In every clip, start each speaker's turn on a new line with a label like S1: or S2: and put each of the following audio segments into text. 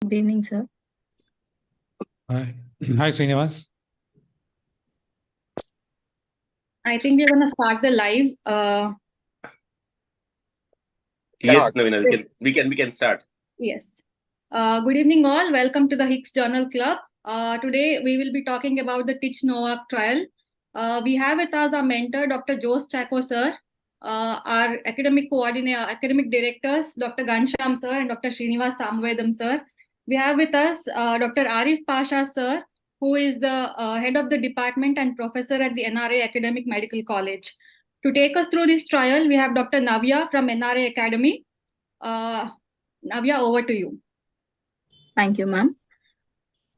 S1: Good evening, sir.
S2: Hi, Srinivas.
S3: I think we're going to start the live.
S4: Yes, Navina, we can start.
S3: Yes. Good evening, all. Welcome to the Higgs Journal Club. Today, we will be talking about the Tich-Noac Trial. We have with us our mentor, Dr. Jose Chaco, sir, our academic coordinator, academic directors, Dr. Gansham, sir, and Dr. Srinivas Samvedam, sir. We have with us Dr. Arif Pasha, sir, who is the head of the department and professor at the NRA Academic Medical College. To take us through this trial, we have Dr. Navya from NRA Academy. Navya, over to you.
S1: Thank you, ma'am.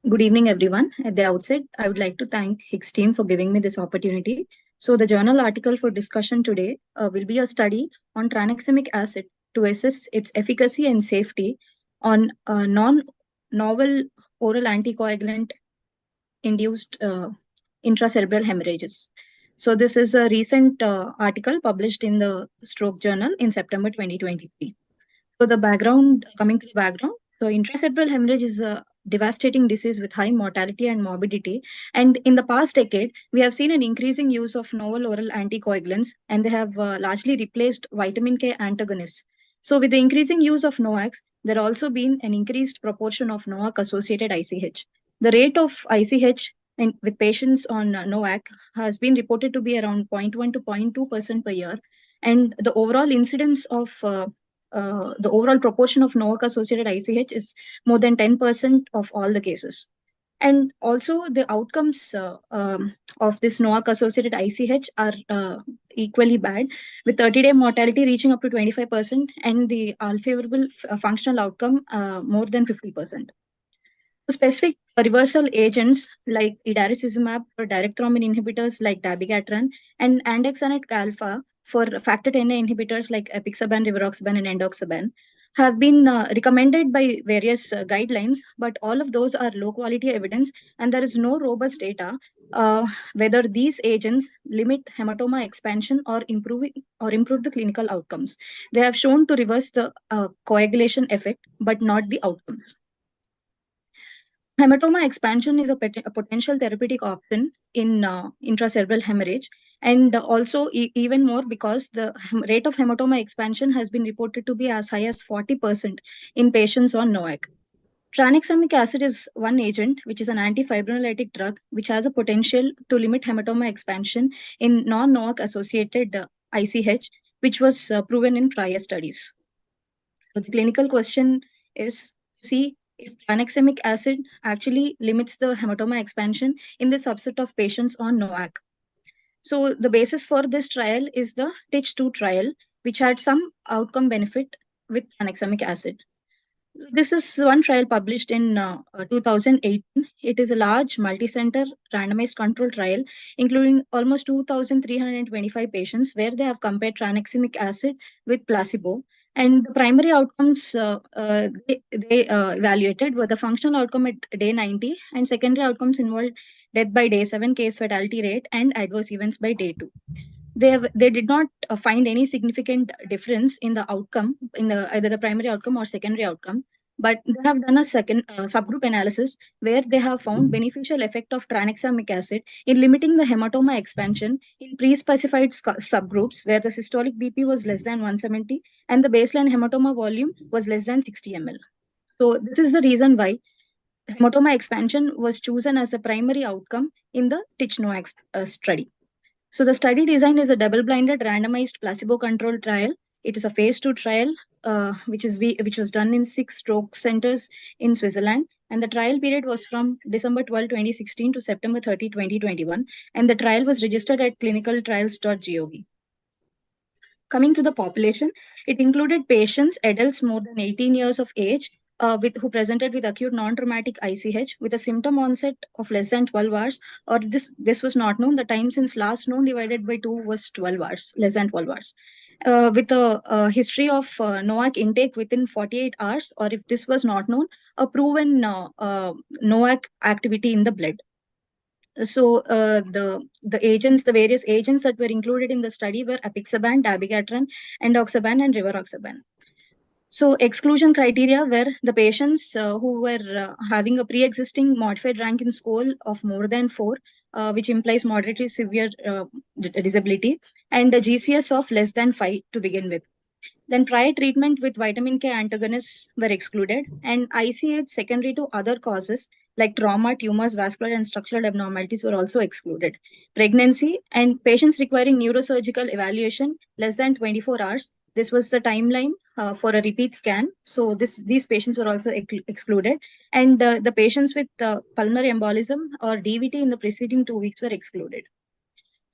S1: Good evening, everyone. At the outset, I would like to thank Higgs team for giving me this opportunity. So the journal article for discussion today will be a study on tranexamic acid to assess its efficacy and safety on non-novel oral anticoagulant induced intracerebral hemorrhages. So this is a recent article published in the Stroke Journal in September 2023. So the background, coming to the background, so intracerebral hemorrhage is a devastating disease with high mortality and morbidity. And in the past decade, we have seen an increasing use of novel oral anticoagulants, and they have largely replaced vitamin K antagonists. So with the increasing use of NOACs, there has also been an increased proportion of NOAC-associated ICH. The rate of ICH with patients on NOAC has been reported to be around 0.1 to 0.2% per year. And the overall incidence of the overall proportion of NOAC-associated ICH is more than 10% of all the cases. And also the outcomes of this NOAC-associated ICH are equally bad, with 30-day mortality reaching up to 25% and the unfavorable functional outcome more than 50%. Specific reversal agents like idarucizumab or direct thrombin inhibitors like dabigatran and andexanet alpha for factor Xa inhibitors like apixaban, rivaroxaban, and endoxaban have been recommended by various guidelines, but all of those are low quality evidence and there is no robust data whether these agents limit hematoma expansion or improve the clinical outcomes. They have shown to reverse the coagulation effect, but not the outcomes. Hematoma expansion is a potential therapeutic option in intracerebral hemorrhage, and also even more because the rate of hematoma expansion has been reported to be as high as 40% in patients on NOAC. Tranexamic acid is one agent, which is an antifibrinolytic drug, which has a potential to limit hematoma expansion in non-NOAC associated ICH, which was proven in prior studies. So the clinical question is to see if tranexamic acid actually limits the hematoma expansion in the subset of patients on NOAC. So the basis for this trial is the Tich-2 trial, which had some outcome benefit with tranexamic acid. This is one trial published in 2018. It is a large multi-center randomized control trial, including almost 2,325 patients, where they have compared tranexamic acid with placebo. And the primary outcomes they evaluated were the functional outcome at day 90, and secondary outcomes involved death by day 7, case fatality rate, and adverse events by day 2. They did not find any significant difference in the outcome, in either the primary outcome or secondary outcome. But they have done a second subgroup analysis where they have found beneficial effect of tranexamic acid in limiting the hematoma expansion in pre-specified subgroups where the systolic BP was less than 170 and the baseline hematoma volume was less than 60 ml. So this is the reason why hematoma expansion was chosen as a primary outcome in the Tich-Noac study. So the study design is a double-blinded randomized placebo-controlled trial. It is a phase 2 trial, which was done in 6 stroke centers in Switzerland. And the trial period was from December 12, 2016 to September 30, 2021. And the trial was registered at clinicaltrials.gov. Coming to the population, it included patients, adults more than 18 years of age, who presented with acute non-traumatic ICH with a symptom onset of less than 12 hours, or this was not known. The time since last known divided by 2 was 12 hours, less than 12 hours. With a history of NOAC intake within 48 hours, or if this was not known, a proven NOAC activity in the blood. So the various agents that were included in the study were apixaban, dabigatran, endoxaban, and rivaroxaban. So exclusion criteria were the patients who were having a pre-existing modified Rankin score of more than 4, which implies moderately severe disability, and a GCS of less than 5 to begin with. Then prior treatment with vitamin K antagonists were excluded, and ICH secondary to other causes like trauma, tumors, vascular and structural abnormalities were also excluded. Pregnancy and patients requiring neurosurgical evaluation less than 24 hours. This was the timeline for a repeat scan. So these patients were also excluded. And the patients with pulmonary embolism or DVT in the preceding 2 weeks were excluded.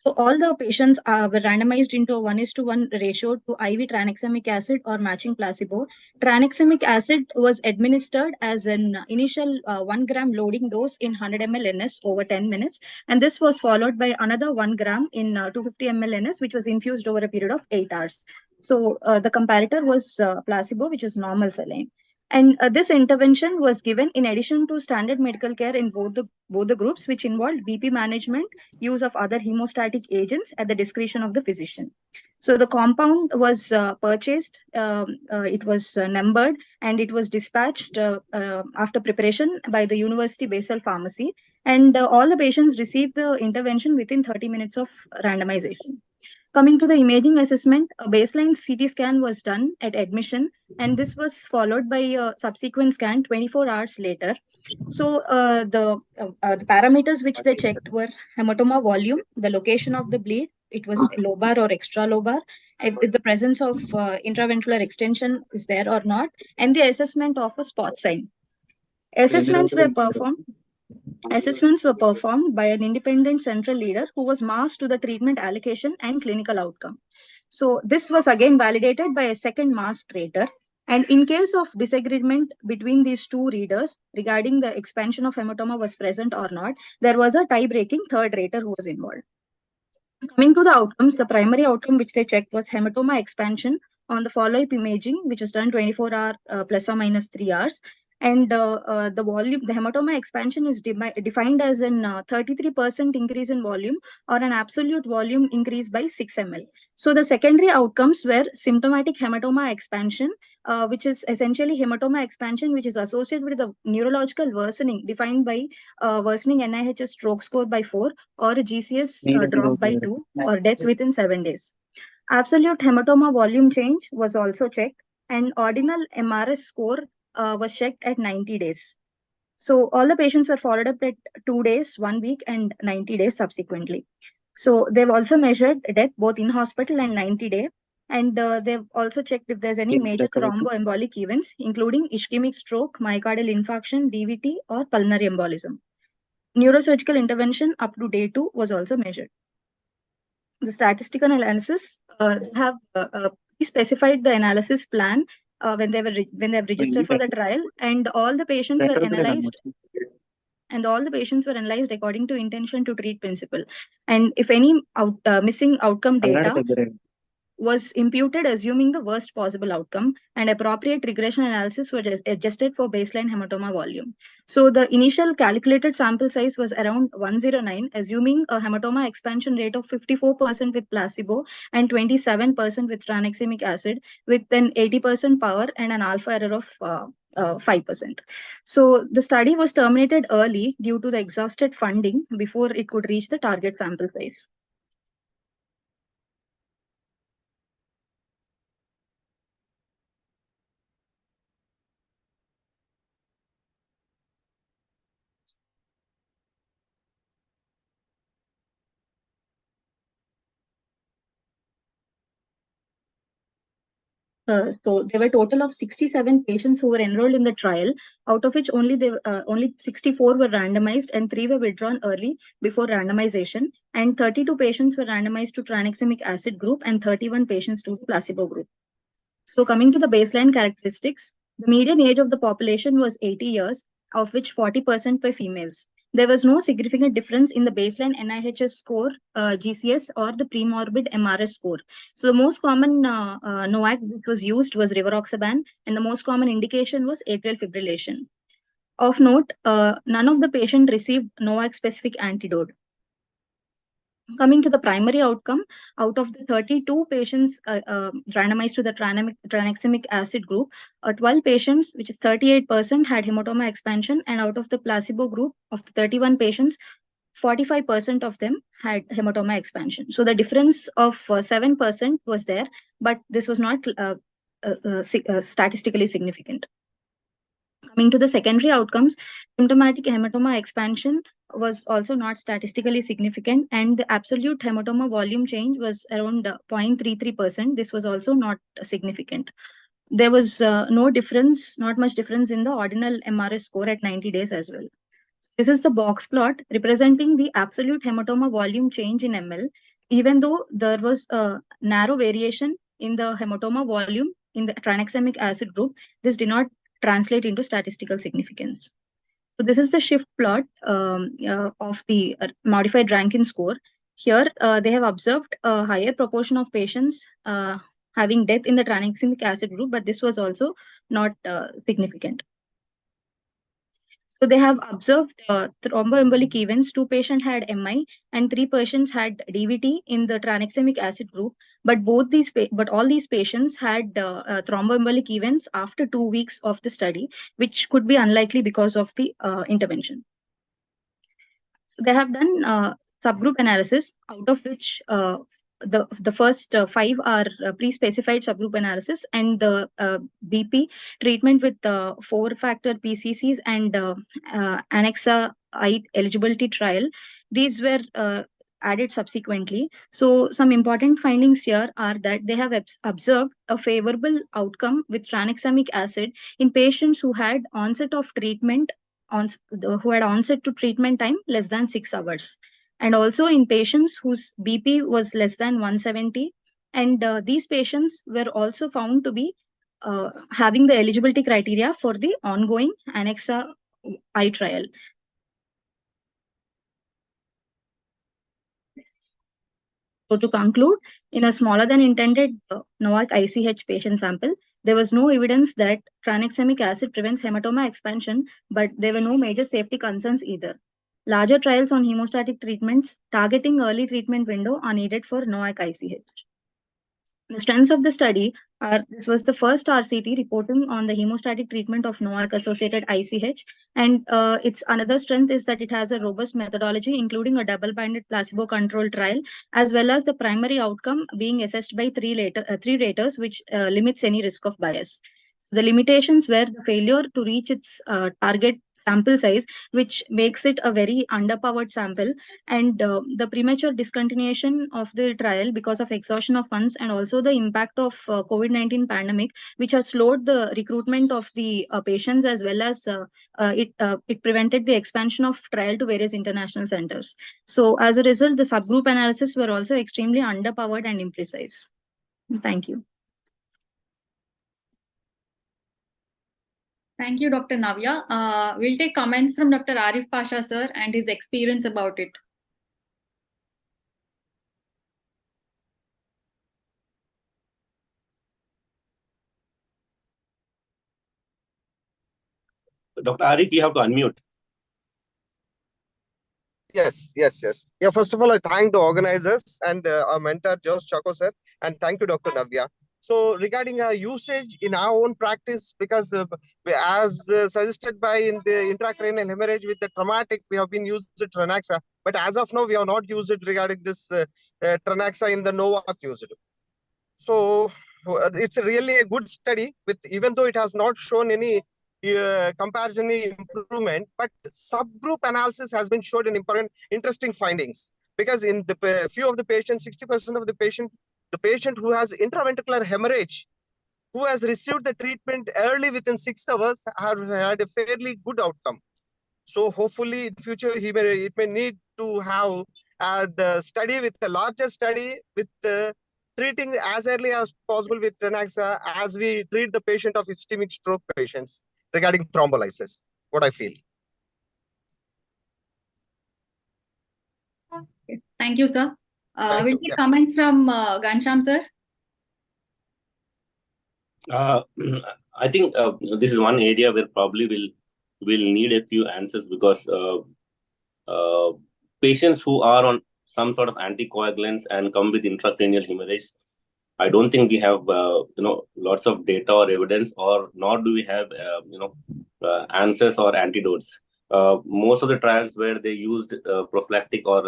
S1: So all the patients were randomized into a 1:1 ratio to IV tranexamic acid or matching placebo. Tranexamic acid was administered as an initial 1 gram loading dose in 100 ml NS over 10 minutes. And this was followed by another 1 gram in 250 ml NS, which was infused over a period of 8 hours. So the comparator was placebo, which is normal saline. And this intervention was given in addition to standard medical care in both the groups, which involved BP management, use of other hemostatic agents at the discretion of the physician. So the compound was purchased, it was numbered, and it was dispatched after preparation by the University Basel Pharmacy. And all the patients received the intervention within 30 minutes of randomization. Coming to the imaging assessment, a baseline CT scan was done at admission, and this was followed by a subsequent scan 24 hours later. So the parameters which they checked were hematoma volume, the location of the bleed, it was lobar or extralobar, if the presence of intraventricular extension is there or not, and the assessment of a spot sign. Assessments were performed by an independent central leader who was masked to the treatment allocation and clinical outcome. So this was again validated by a second masked rater. And in case of disagreement between these two readers regarding the expansion of hematoma was present or not, there was a tie-breaking third rater who was involved. Coming to the outcomes, the primary outcome which they checked was hematoma expansion on the follow-up imaging, which was done 24-hour plus or minus 3 hours. And the volume, the hematoma expansion is defined as an 33% increase in volume or an absolute volume increase by 6 ml. So the secondary outcomes were symptomatic hematoma expansion, which is essentially hematoma expansion, which is associated with the neurological worsening defined by worsening NIHS stroke score by 4 or a GCS drop by 2 or death within 7 days. Absolute hematoma volume change was also checked, and ordinal MRS score was checked at 90 days. So all the patients were followed up at 2 days, 1 week, and 90 days subsequently. So they've also measured death both in hospital and 90 day. And they've also checked if there's any major thromboembolic events, including ischemic stroke, myocardial infarction, DVT, or pulmonary embolism. Neurosurgical intervention up to day 2 was also measured. The statistical analysis have specified the analysis plan when they have registered for the trial, and all the patients were analyzed. And all the patients were analyzed according to intention to treat principle. And if any missing outcome data was imputed assuming the worst possible outcome, and appropriate regression analysis was adjusted for baseline hematoma volume. So the initial calculated sample size was around 109, assuming a hematoma expansion rate of 54% with placebo and 27% with tranexamic acid, with an 80% power and an alpha error of 5%. So the study was terminated early due to the exhausted funding before it could reach the target sample size. So there were a total of 67 patients who were enrolled in the trial, out of which only 64 were randomized and 3 were withdrawn early before randomization, and 32 patients were randomized to tranexamic acid group and 31 patients to the placebo group. So coming to the baseline characteristics, the median age of the population was 80 years, of which 40% were females. There was no significant difference in the baseline NIHS score, GCS, or the premorbid MRS score. So the most common NOAC that was used was rivaroxaban, and the most common indication was atrial fibrillation. Of note, none of the patients received NOAC-specific antidote. Coming to the primary outcome, out of the 32 patients randomized to the tranexamic acid group, 12 patients, which is 38%, had hematoma expansion, and out of the placebo group of the 31 patients, 45% of them had hematoma expansion. So the difference of 7% was there, but this was not statistically significant. Coming to the secondary outcomes, symptomatic hematoma expansion was also not statistically significant, and the absolute hematoma volume change was around 0.33%. This was also not significant. There was no difference, not much difference in the ordinal MRS score at 90 days as well. This is the box plot representing the absolute hematoma volume change in ml. Even though there was a narrow variation in the hematoma volume in the tranexamic acid group, this did not translate into statistical significance. So this is the shift plot of the modified Rankin score. Here, they have observed a higher proportion of patients having death in the tranexamic acid group, but this was also not significant. So they have observed thromboembolic events. 2 patients had MI and 3 patients had DVT in the tranexamic acid group. But all these patients had thromboembolic events after 2 weeks of the study, which could be unlikely because of the intervention. They have done subgroup analysis, out of which the first 5 are pre-specified subgroup analysis, and the BP treatment with 4-factor PCCs and Annexa I eligibility trial. These were added subsequently. So some important findings here are that they have observed a favorable outcome with tranexamic acid in patients who had onset of treatment who had onset to treatment time less than 6 hours, and also in patients whose BP was less than 170. And these patients were also found to be having the eligibility criteria for the ongoing Annexa I trial. So to conclude, in a smaller than intended Noac ICH patient sample, there was no evidence that tranexamic acid prevents hematoma expansion, but there were no major safety concerns either. Larger trials on hemostatic treatments targeting early treatment window are needed for Noac ICH. The strengths of the study are, this was the first RCT reporting on the hemostatic treatment of NOAC-associated ICH, and its another strength is that it has a robust methodology, including a double-blinded placebo-controlled trial, as well as the primary outcome being assessed by three raters, which limits any risk of bias. The limitations were the failure to reach its target sample size, which makes it a very underpowered sample, and the premature discontinuation of the trial because of exhaustion of funds, and also the impact of COVID-19 pandemic, which has slowed the recruitment of the patients, as well as it prevented the expansion of trial to various international centers. So as a result, the subgroup analysis were also extremely underpowered and imprecise. Thank you.
S3: Thank you, Dr. Navya. We'll take comments from Dr. Arif Pasha, sir, and his experience about it.
S4: Dr. Arif, you have to unmute.
S5: Yes. Yeah, first of all, I thank the organizers and our mentor, Tich-Noac sir, and thank you, Dr. Navya. So regarding our usage in our own practice, because as suggested by in the intracranial hemorrhage with the traumatic, we have been used Tranaxa, but as of now, we have not used it regarding this Tranaxa in the Noac used. So it's really a good study, with even though it has not shown any comparison improvement, but subgroup analysis has been showed an important, interesting findings. Because in the few of the patients, 60% of the patient who has intraventricular hemorrhage, who has received the treatment early within 6 hours, have had a fairly good outcome. So hopefully in future it may need to have the study with a larger study with treating as early as possible with Tranaxa, as we treat the patient of ischemic stroke patients regarding thrombolysis. What I feel.
S3: Okay. Thank you, sir. We'll take comments from Ghanshyam, sir.
S4: I think this is one area where probably we'll need a few answers, because patients who are on some sort of anticoagulants and come with intracranial hemorrhage. I don't think we have lots of data or evidence, or nor do we have answers or antidotes. Most of the trials where they used prophylactic or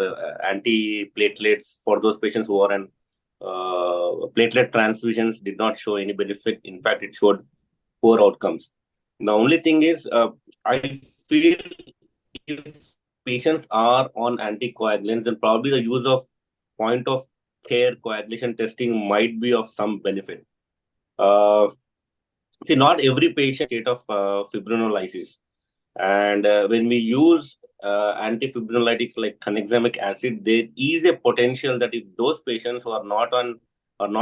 S4: anti-platelets for those patients who are on platelet transfusions did not show any benefit. In fact, it showed poor outcomes. The only thing is, I feel if patients are on anticoagulants, then probably the use of point of care coagulation testing might be of some benefit. See, not every patient state of fibrinolysis. And when we use antifibrinolytics like tranexamic acid, there is a potential that if those patients who are not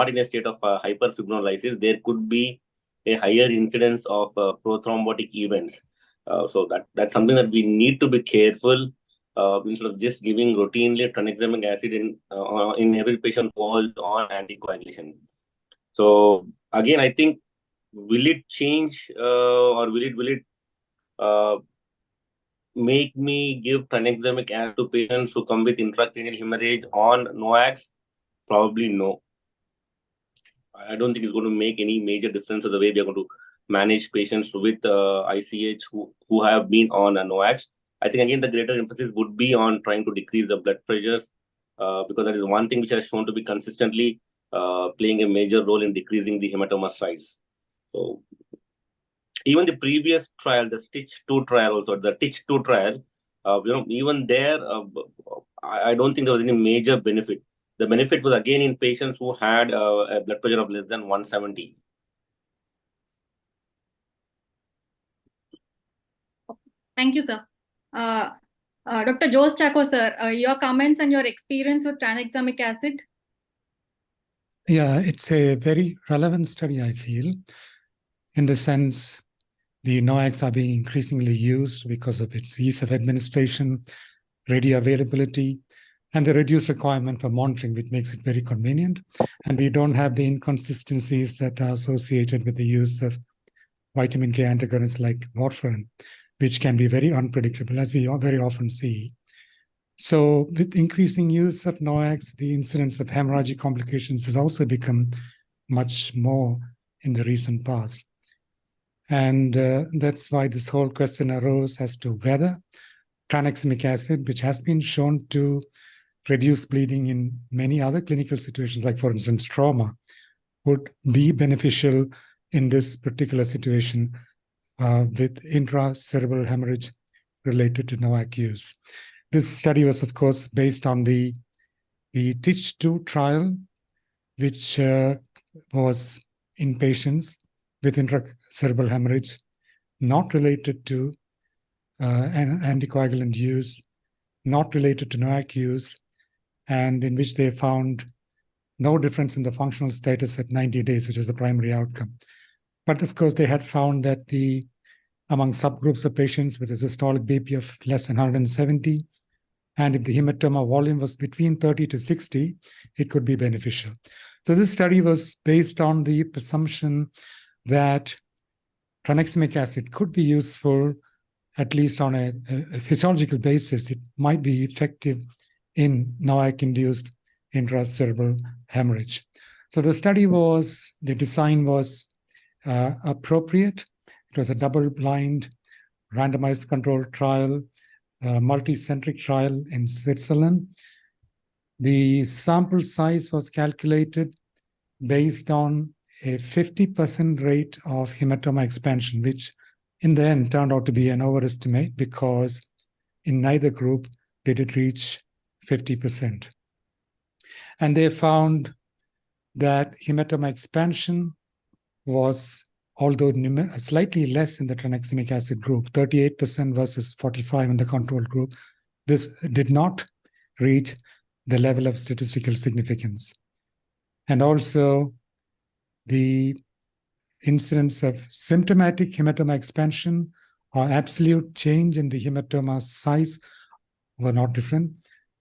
S4: in a state of hyperfibrinolysis, there could be a higher incidence of prothrombotic events. So that's something that we need to be careful instead of just giving routinely tranexamic acid in every patient who is on anticoagulation. So again, I think will it change or will it make me give tranexamic acid to patients who come with intracranial hemorrhage on NOACs? Probably no. I don't think it's going to make any major difference to the way we are going to manage patients with ICH who have been on NOACs. I think again the greater emphasis would be on trying to decrease the blood pressures because that is one thing which has shown to be consistently playing a major role in decreasing the hematoma size. So even the previous trial, the Tich-2 trial also, the Tich-2 trial, even there, I don't think there was any major benefit. The benefit was again in patients who had a blood pressure of less than 170.
S3: Thank you, sir. Dr. Tich-Noac, sir, your comments and your experience with tranexamic acid?
S2: Yeah, it's a very relevant study, I feel, in the sense the NOACs are being increasingly used because of its ease of administration, ready availability, and the reduced requirement for monitoring, which makes it very convenient. And we don't have the inconsistencies that are associated with the use of vitamin K antagonists like warfarin, which can be very unpredictable, as we very often see. So with increasing use of NOACs, the incidence of hemorrhagic complications has also become much more in the recent past. And that's why this whole question arose as to whether tranexamic acid, which has been shown to reduce bleeding in many other clinical situations, like for instance, trauma, would be beneficial in this particular situation with intracerebral hemorrhage related to NOAC use. This study was, of course, based on the Tich-2 trial, which was in patients with intracerebral hemorrhage, not related to anticoagulant use, not related to NOAC use, and in which they found no difference in the functional status at 90 days, which is the primary outcome. But of course, they had found that among subgroups of patients with a systolic BP of less than 170, and if the hematoma volume was between 30 to 60, it could be beneficial. So this study was based on the presumption that tranexamic acid could be useful, at least on a physiological basis. It might be effective in NOAC-induced intracerebral hemorrhage. So the design was appropriate. It was a double-blind, randomized controlled trial, multi-centric trial in Switzerland. The sample size was calculated based on a 50% rate of hematoma expansion, which in the end turned out to be an overestimate because in neither group did it reach 50%. And they found that hematoma expansion was, although slightly less in the tranexamic acid group, 38% versus 45% in the control group, this did not reach the level of statistical significance. And also, the incidence of symptomatic hematoma expansion or absolute change in the hematoma size were not different.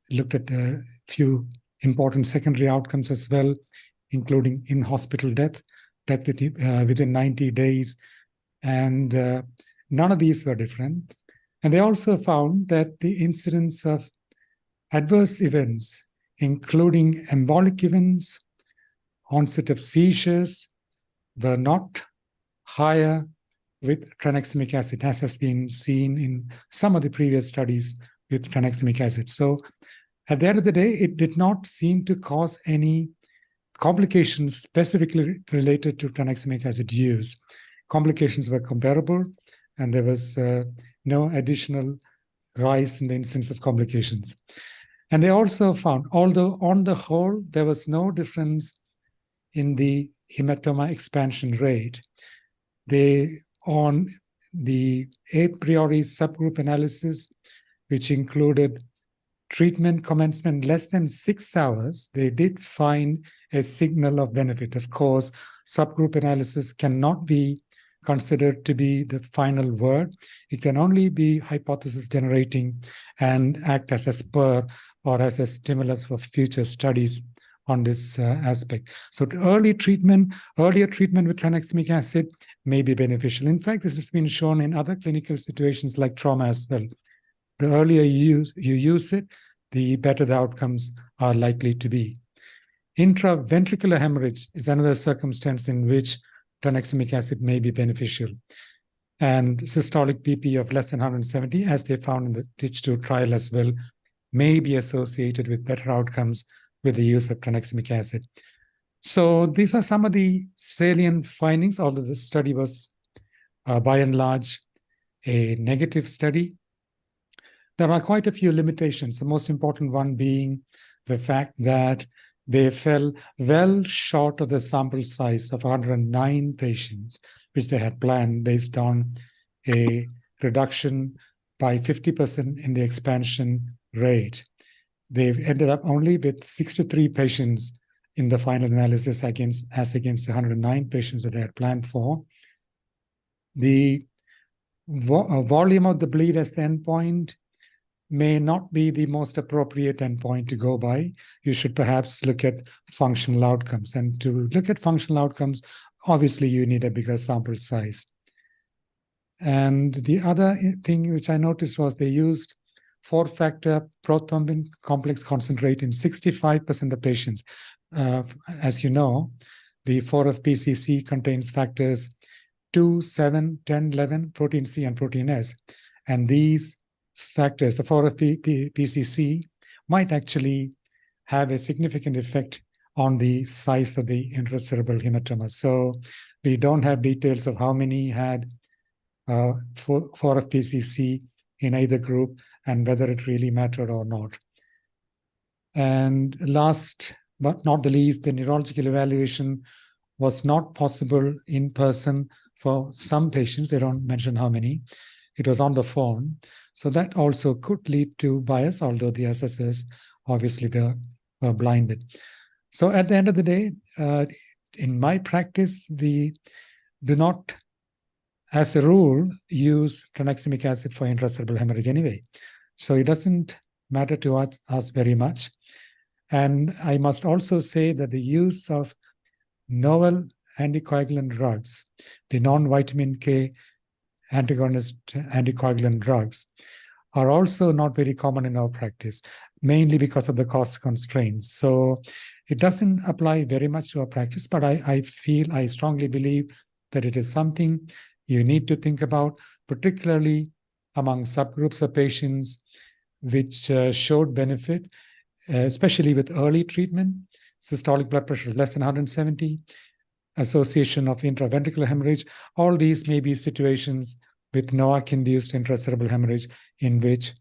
S2: It looked at a few important secondary outcomes as well, including in-hospital death within 90 days, and none of these were different. And they also found that the incidence of adverse events including embolic events, onset of seizures, were not higher with tranexamic acid, as has been seen in some of the previous studies with tranexamic acid. So at the end of the day, it did not seem to cause any complications specifically related to tranexamic acid use. Complications were comparable, and there was no additional rise in the incidence of complications. And they also found, although on the whole, there was no difference in the hematoma expansion rate, they, on the a priori subgroup analysis, which included treatment commencement less than 6 hours, they did find a signal of benefit. Of course, subgroup analysis cannot be considered to be the final word. It can only be hypothesis generating and act as a spur or as a stimulus for future studies on this aspect. So earlier treatment with tranexamic acid may be beneficial. In fact, this has been shown in other clinical situations like trauma as well. The earlier you use it, the better the outcomes are likely to be. Intraventricular hemorrhage is another circumstance in which tranexamic acid may be beneficial. And systolic BP of less than 170, as they found in the Tich-Noac trial as well, may be associated with better outcomes with the use of tranexamic acid. So these are some of the salient findings, although the study was by and large a negative study. There are quite a few limitations, the most important one being the fact that they fell well short of the sample size of 109 patients, which they had planned based on a reduction by 50% in the expansion rate. They've ended up only with 63 patients in the final analysis as against the 109 patients that they had planned for. The volume of the bleed as the endpoint may not be the most appropriate endpoint to go by. You should perhaps look at functional outcomes. And to look at functional outcomes, obviously you need a bigger sample size. And the other thing which I noticed was they used 4-factor prothrombin complex concentrate in 65% of patients. As you know, the 4-FPCC contains factors 2, 7, 10, 11, protein C, and protein S. And these factors, the 4-FPCC, might actually have a significant effect on the size of the intracerebral hematoma. So we don't have details of how many had 4-FPCC in either group and whether it really mattered or not. And last but not the least, the neurological evaluation was not possible in person for some patients. They don't mention how many. It was on the phone. So that also could lead to bias, although the assessors obviously were blinded. So at the end of the day, in my practice, we do not, as a rule, use tranexamic acid for intracerebral hemorrhage anyway. So it doesn't matter to us very much. And I must also say that the use of novel anticoagulant drugs, the non-vitamin K antagonist anticoagulant drugs, are also not very common in our practice, mainly because of the cost constraints. So it doesn't apply very much to our practice, but I strongly believe that it is something you need to think about, particularly among subgroups of patients which showed benefit, especially with early treatment, systolic blood pressure less than 170, association of intraventricular hemorrhage. All these may be situations with NOAC-induced intracerebral hemorrhage in which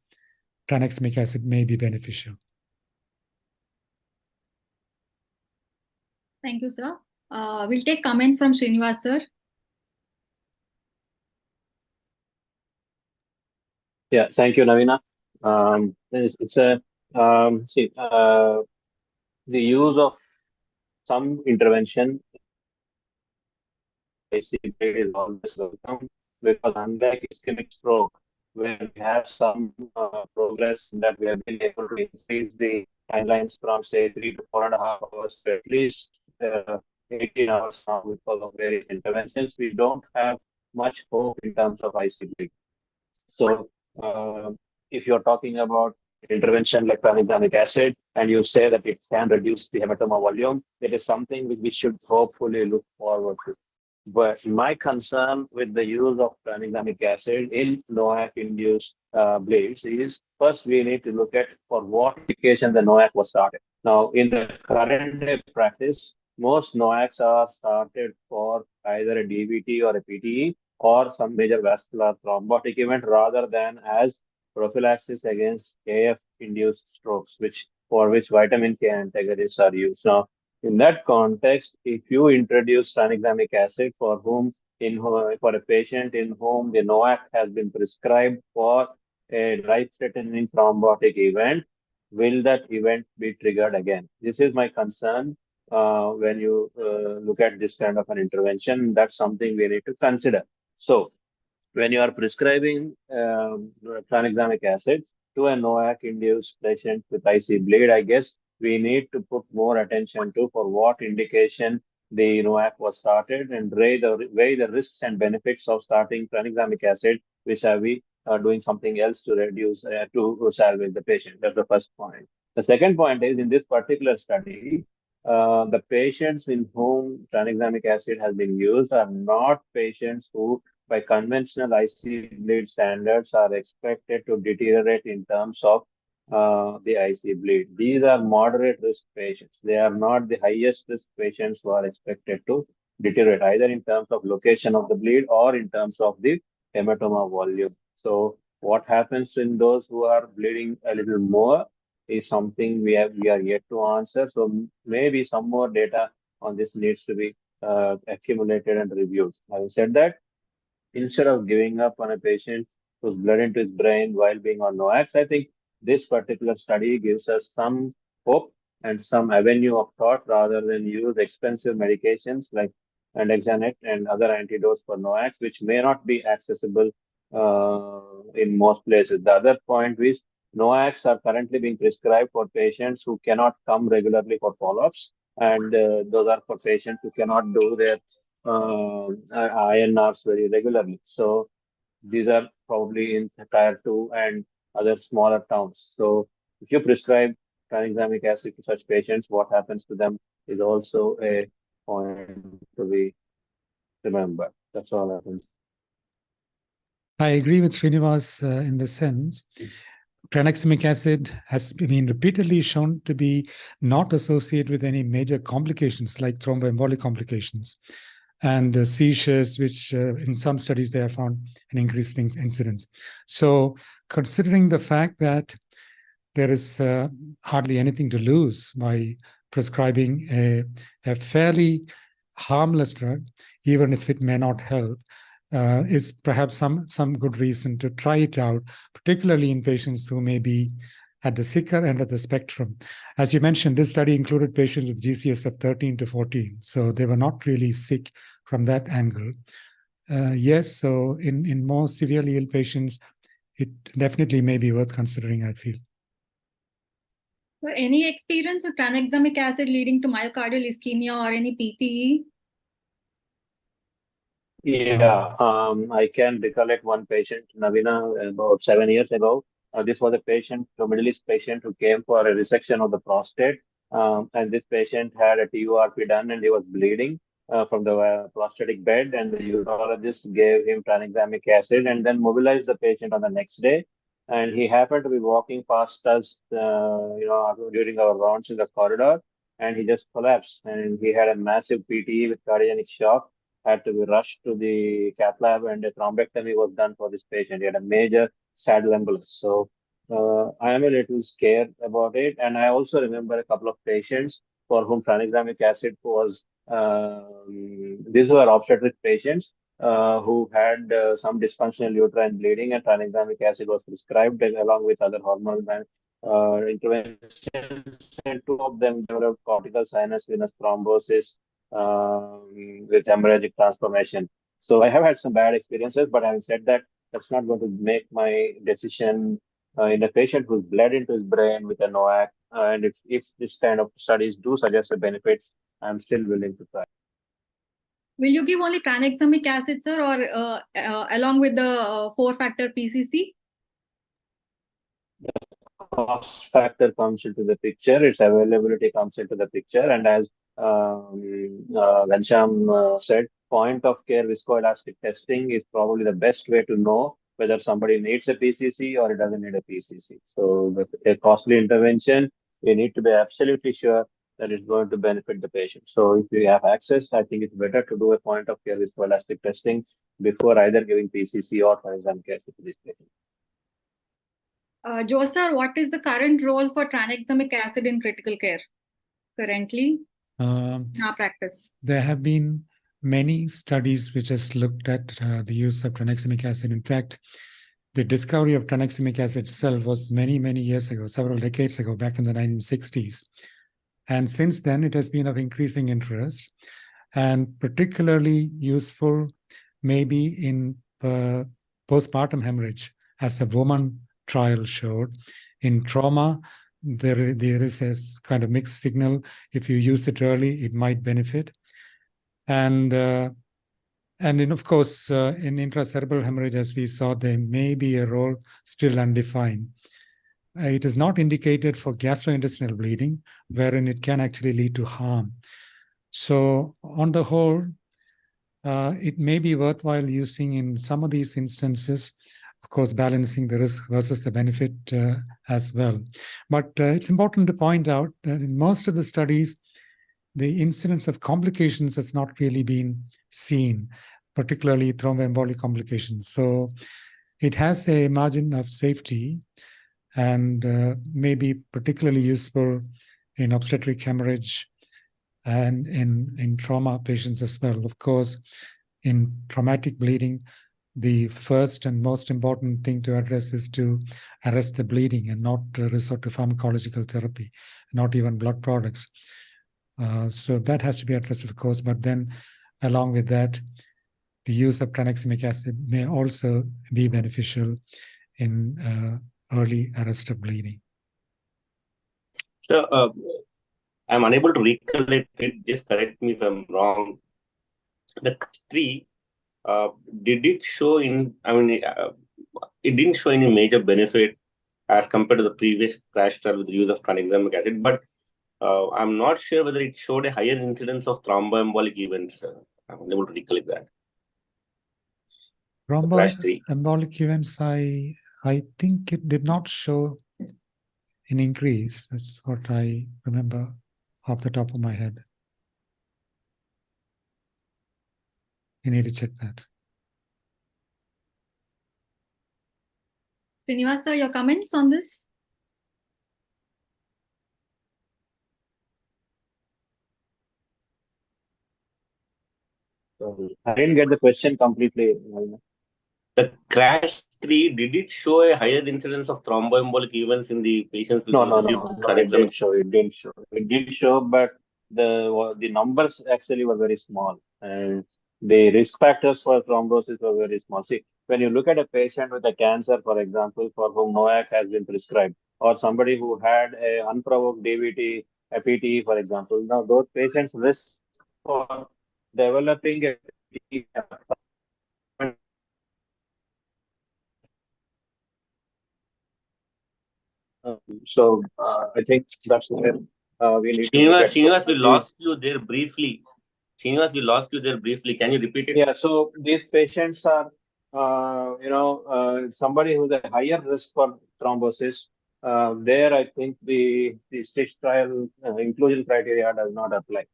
S2: tranexamic acid may be beneficial.
S3: Thank you, sir. We'll take comments from Srinivas, sir.
S6: Yeah, thank you, Navina. The use of some intervention basically is always welcome, because unlike ischemic stroke, where we have some progress that we have been able to increase the timelines from say 3 to 4.5 hours to at least 18 hours now because of various interventions, we don't have much hope in terms of ICD. So if you're talking about intervention like tranexamic acid, and you say that it can reduce the hematoma volume, it is something which we should hopefully look forward to. But my concern with the use of tranexamic acid in NOAC-induced bleeds is first we need to look at for what indication the NOAC was started. Now, in the current day practice, most NOACs are started for either a DVT or a PTE or some major vascular thrombotic event rather than as prophylaxis against AF-induced strokes, for which vitamin K antagonists are used. Now, in that context, if you introduce tranexamic acid for a patient in whom the NOAC has been prescribed for a life-threatening thrombotic event, will that event be triggered again? This is my concern when you look at this kind of an intervention. That's something we need to consider. So, when you are prescribing tranexamic acid to a NOAC-induced patient with IC bleed, I guess we need to put more attention to for what indication the NOAC was started and weigh the risks and benefits of starting tranexamic acid vis-a-vis doing something else to reduce to salvage the patient. That's the first point. The second point is in this particular study, the patients in whom tranexamic acid has been used are not patients who by conventional IC bleed standards are expected to deteriorate in terms of the IC bleed. These are moderate risk patients. They are not the highest risk patients who are expected to deteriorate either in terms of location of the bleed or in terms of the hematoma volume. So what happens in those who are bleeding a little more is something we are yet to answer. So maybe some more data on this needs to be accumulated and reviewed. Having said that, instead of giving up on a patient who's blood into his brain while being on NOACs, I think this particular study gives us some hope and some avenue of thought rather than use expensive medications like andexanet and other antidotes for NOACs, which may not be accessible in most places. The other point is NOACs are currently being prescribed for patients who cannot come regularly for follow-ups, and those are for patients who cannot do their INRs very regularly. So these are probably in Tier 2 and other smaller towns. So if you prescribe tranexamic acid to such patients, what happens to them is also a point to be remembered. That's all happens.
S2: I agree with Srinivas in the sense tranexamic acid has been repeatedly shown to be not associated with any major complications like thromboembolic complications and seizures, which in some studies they have found an increased incidence. So considering the fact that there is hardly anything to lose by prescribing a fairly harmless drug, even if it may not help, is perhaps some good reason to try it out, particularly in patients who may be at the sicker end of the spectrum. As you mentioned, this study included patients with GCS of 13 to 14, so they were not really sick from that angle. Yes, so in more severely ill patients, it definitely may be worth considering, I feel.
S3: So any experience with tranexamic acid leading to myocardial ischemia or any PTE?
S6: Yeah, I can recollect one patient, Navina, about 7 years ago. This was a Middle East patient who came for a resection of the prostate. And this patient had a TURP done and he was bleeding from the prostatic bed. And the urologist gave him tranexamic acid and then mobilized the patient on the next day. And he happened to be walking past us, during our rounds in the corridor. And he just collapsed. And he had a massive PTE with cardiogenic shock. Had to be rushed to the cath lab and a thrombectomy was done for this patient. He had a major saddle embolus. So I am a little scared about it. And I also remember a couple of patients for whom tranexamic acid was, these were obstetric patients who had some dysfunctional uterine bleeding and tranexamic acid was prescribed along with other hormonal interventions. And two of them developed cortical sinus venous thrombosis with hemorrhagic transformation. So I have had some bad experiences, but having said that, that's not going to make my decision in a patient who's bled into his brain with a NOAC. And if this kind of studies do suggest a benefits, I'm still willing to try.
S3: Will you give only tranexamic acid, sir, or along with the 4-factor PCC?
S6: cost factor comes into the picture, its availability comes into the picture, and as Ghanshyam said, point of care viscoelastic testing is probably the best way to know whether somebody needs a PCC or it doesn't need a PCC. So, a costly intervention, we need to be absolutely sure that it's going to benefit the patient. So, if you have access, I think it's better to do a point of care viscoelastic testing before either giving PCC or tranexamic acid to this patient.
S3: Joe sir, what is the current role for tranexamic acid in critical care currently in our practice?
S2: There have been many studies which has looked at the use of tranexamic acid. In fact, the discovery of tranexamic acid itself was many, many years ago, several decades ago, back in the 1960s. And since then, it has been of increasing interest and particularly useful maybe in postpartum hemorrhage, as a woman trial showed. In trauma, there is a kind of mixed signal. If you use it early, it might benefit. And then, of course, in intracerebral hemorrhage, as we saw, there may be a role still undefined. It is not indicated for gastrointestinal bleeding, wherein it can actually lead to harm. So on the whole, it may be worthwhile using in some of these instances, of course, balancing the risk versus the benefit as well. But it's important to point out that in most of the studies, the incidence of complications has not really been seen, particularly thromboembolic complications. So it has a margin of safety and may be particularly useful in obstetric hemorrhage and in trauma patients as well. Of course, in traumatic bleeding, the first and most important thing to address is to arrest the bleeding and not resort to pharmacological therapy, not even blood products. So that has to be addressed, of course, but then along with that, the use of tranexamic acid may also be beneficial in early arrest of bleeding.
S4: So, I'm unable to recollect it. Just correct me if I'm wrong. The tree, did it show in? I mean, it didn't show any major benefit as compared to the previous crash trial with the use of tranexamic acid. But I'm not sure whether it showed a higher incidence of thromboembolic events. I'm unable to recollect that.
S2: Thromboembolic events, I think it did not show an increase. That's what I remember off the top of my head. You need to check that.
S3: Srinivas sir, your comments on this?
S6: I didn't get the question completely.
S4: The crash 3, did it show a higher incidence of thromboembolic events in the patients with
S6: it didn't show. It didn't show. It did show, but the numbers actually were very small, and the risk factors for thrombosis were very small. See, when you look at a patient with a cancer, for example, for whom NOAC has been prescribed, or somebody who had a unprovoked DVT, a PTE, for example, now those patients' risk for developing a PTE so I think that's where we need to look at.
S4: Srinivas, we lost you there briefly. Srinivas, we lost you there briefly. Can you repeat it?
S6: Yeah, so these patients are, somebody who's a higher risk for thrombosis. There, I think the Tich trial inclusion criteria does not apply.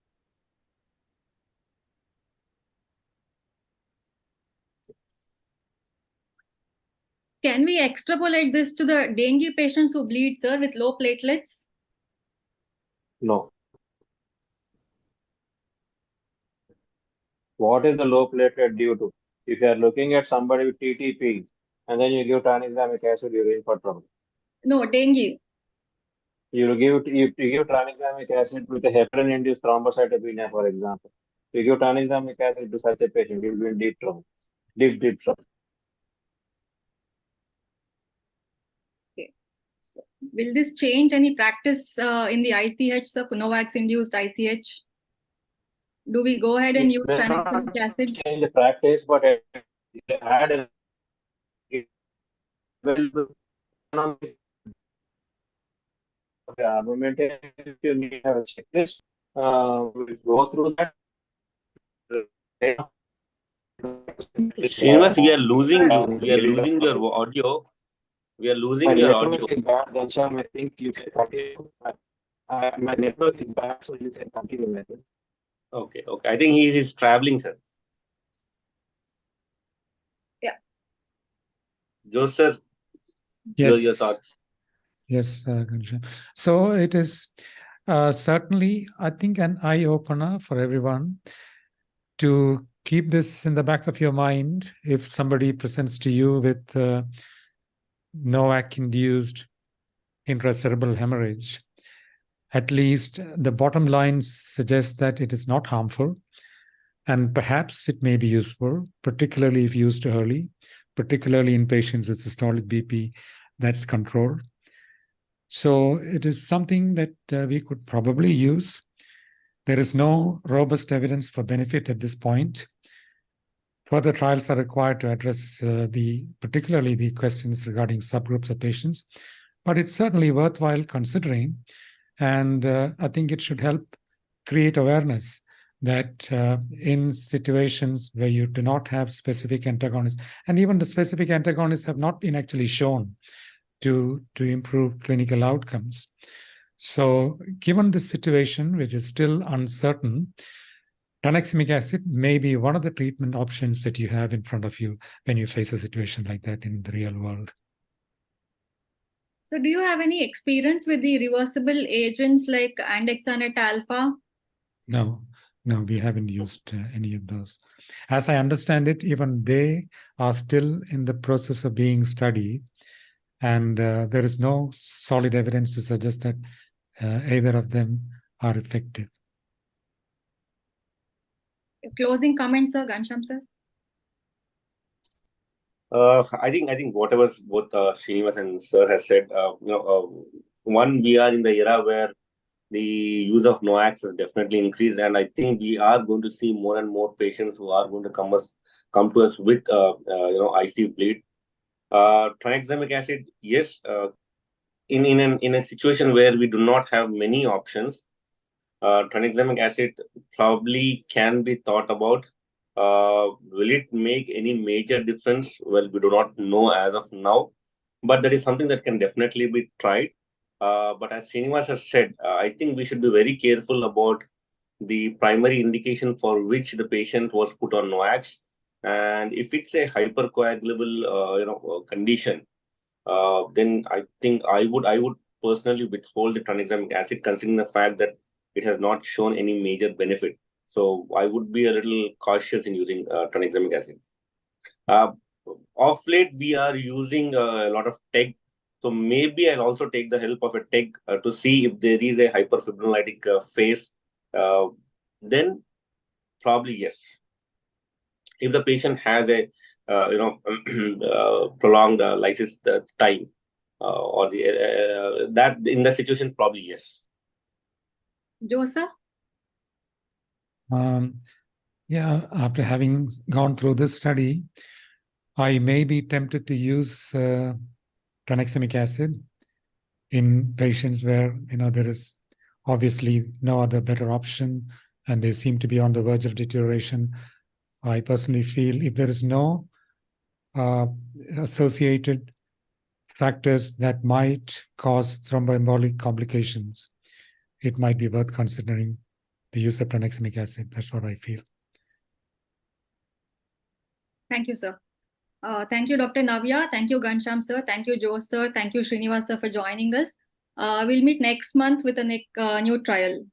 S3: Can we extrapolate this to the dengue patients who bleed, sir, with low platelets?
S6: No. What is the low platelet due to? If you are looking at somebody with TTP and then you give tranexamic acid, you're in for trouble.
S3: No, dengue.
S6: You give tranexamic acid with a heparin-induced thrombocytopenia, for example. You give tranexamic acid to such a patient, you'll be in deep trouble. Deep trouble.
S3: Okay. So, will this change any practice in the ICH, sir, Tich-Noac-induced ICH? Do we go ahead and use tranexamic acid?
S6: Change the practice, but add momentarily, if you need a checklist, we'll go through that.
S4: Srinivas, we are losing you. We are losing your audio. We are losing your audio.
S6: Is bad, Ghanshyam, I think you can continue. My network is bad, so you can continue.
S4: Okay, okay. I think he is traveling, sir.
S3: Yeah.
S4: Jose, sir,
S2: Yes.
S4: your thoughts.
S2: Yes, Ghanshyam. So it is certainly, I think, an eye-opener for everyone to keep this in the back of your mind if somebody presents to you with NOAC-induced intracerebral hemorrhage. At least the bottom line suggests that it is not harmful, and perhaps it may be useful, particularly if used early, particularly in patients with systolic BP that's controlled. So it is something that we could probably use. There is no robust evidence for benefit at this point. Further trials are required to address particularly the questions regarding subgroups of patients, but it's certainly worthwhile considering. And I think it should help create awareness that in situations where you do not have specific antagonists, and even the specific antagonists have not been actually shown to improve clinical outcomes. So given this situation, which is still uncertain, tranexamic acid may be one of the treatment options that you have in front of you when you face a situation like that in the real world.
S3: So do you have any experience with the reversible agents like andexanet alpha?
S2: No, we haven't used any of those. As I understand it, even they are still in the process of being studied, and there is no solid evidence to suggest that either of them are effective.
S3: Closing comments, sir, Ghanshyam sir?
S4: I think whatever both Srinivas and Sir has said, one, we are in the era where the use of NOACs has definitely increased, and I think we are going to see more and more patients who are going to come to us with IC bleed. Tranexamic acid, yes, in a situation where we do not have many options, tranexamic acid probably can be thought about. Will it make any major difference? Well, we do not know as of now, but that is something that can definitely be tried. But as Srinivas has said, I think we should be very careful about the primary indication for which the patient was put on NOACs. And if it's a hypercoagulable, condition, then I think I would personally withhold the tranexamic acid, considering the fact that it has not shown any major benefit. So I would be a little cautious in using tranexamic acid. Of late, we are using a lot of TEG. So maybe I'll also take the help of a TEG to see if there is a hyperfibrinolytic phase. Then probably yes. If the patient has a prolonged lysis time, or that in that situation, probably yes.
S3: Joseph?
S2: Yeah, after having gone through this study, I may be tempted to use tranexamic acid in patients where there is obviously no other better option and they seem to be on the verge of deterioration. I personally feel if there is no associated factors that might cause thromboembolic complications, it might be worth considering the use of tranexamic acid. That's what I feel.
S3: Thank you, sir. Thank you, Dr. Navya. Thank you, Ghanshyam sir. Thank you, Joe sir. Thank you, Srinivas sir, for joining us. We'll meet next month with a new trial.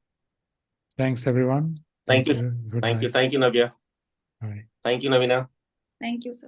S2: Thanks, everyone.
S4: Thank you.
S2: Good
S4: Thank
S2: night.
S4: you. Thank you, Navya.
S2: Bye.
S4: Thank you, Navina.
S3: Thank you, sir.